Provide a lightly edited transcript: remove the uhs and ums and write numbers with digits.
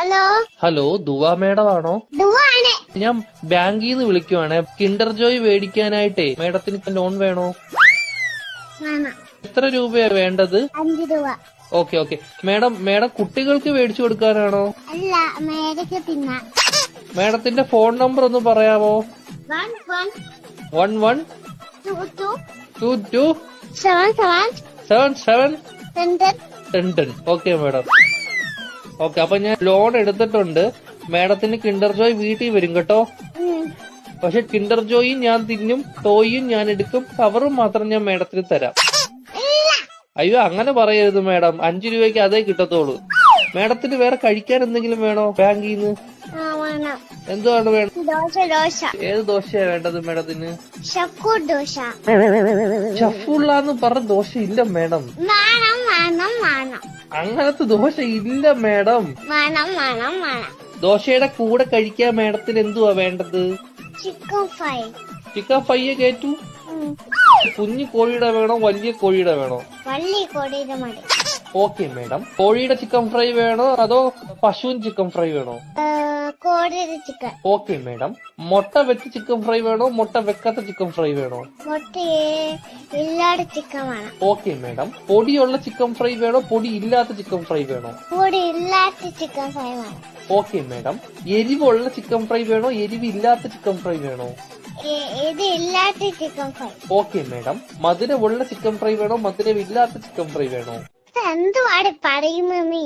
Hello hello ദുവാ madam ആണോ? ദുവാണ്. ഞാൻ ബാങ്കിൽ നിന്ന് വിളിക്കുവാണ്. കിൻഡർ ജോയ് മേടിക്കാനായിട്ടേ മേഡത്തിന് ലോൺ വേണോ? വേണം. എത്ര രൂപയാ വേണ്ടത്? 5 രൂപ. ഓക്കെ മേഡം കുട്ടികൾക്ക് മേടിച്ചു കൊടുക്കാനാണോ? അല്ല, മേടിക്ക് തിന്നാ. മേഡത്തിന്റെ ഫോൺ നമ്പർ ഒന്ന് പറയാമോ? 11 22 77 10. Okay madam. ഓക്കെ, അപ്പൊ ഞാൻ ലോൺ എടുത്തിട്ടുണ്ട്. മേഡത്തിന് കിൻഡർ ജോയ് വീട്ടിൽ വരും കേട്ടോ. പക്ഷെ കിൻഡർ ജോയും ഞാൻ തിന്നും, ടോയും ഞാൻ എടുക്കും, കവറും മാത്രം ഞാൻ മേഡത്തിന് തരാം. അയ്യോ, അങ്ങനെ പറയരുത് മേഡം. 5 രൂപയ്ക്ക് അതേ കിട്ടത്തോളൂ. മേഡത്തിന് വേറെ കഴിക്കാൻ എന്തെങ്കിലും വേണോ ബാങ്കിൽ നിന്ന്? എന്തുവാണ് വേണം? ഏത് ദോശയാ വേണ്ടത് മേഡത്തിന്? ദോശ. ഷഫുള്ളാന്ന് പറഞ്ഞ ദോശ ഇല്ല മേഡം. അങ്ങനത്തെ ദോശ ഇല്ല മേഡം. ദോശയുടെ കൂടെ കഴിക്കാൻ മേഡത്തിന് എന്തുവാ വേണ്ടത്? ചിക്കൻ ഫ്രൈ കേറ്റു. കുഞ്ഞു കോഴിയുടെ വേണോ വലിയ കോഴിയുടെ വേണോ? Okay madam. കോഴിയുടെ ചിക്കൻ ഫ്രൈ വേണോ അതോ പശുവിൻ ചിക്കൻ ഫ്രൈ വേണോ? ചിക്കൻ. Okay madam. മുട്ട വെച്ച് ചിക്കൻ ഫ്രൈ വേണോ മുട്ട വെക്കാത്ത ചിക്കൻ ഫ്രൈ വേണോ? ഇല്ലാത്ത ചിക്കൻ വേണം. Okay madam. പൊടിയുള്ള ചിക്കൻ ഫ്രൈ വേണോ പൊടി ഇല്ലാത്ത ചിക്കൻ ഫ്രൈ വേണോ? പൊടി ഇല്ലാത്ത ചിക്കൻ ഫ്രൈ വേണം. Okay madam. എരിവുള്ള ചിക്കൻ ഫ്രൈ വേണോ എരിവില്ലാത്ത ചിക്കൻ ഫ്രൈ വേണോ? ഇത് ഇല്ലാത്ത ചിക്കൻ ഫ്രൈ. Okay madam. മധുരമുള്ള ചിക്കൻ ഫ്രൈ വേണോ മധുരമില്ലാത്ത ചിക്കൻ ഫ്രൈ വേണോ? എന്തുവാണ് പറയുന്നത് നീ?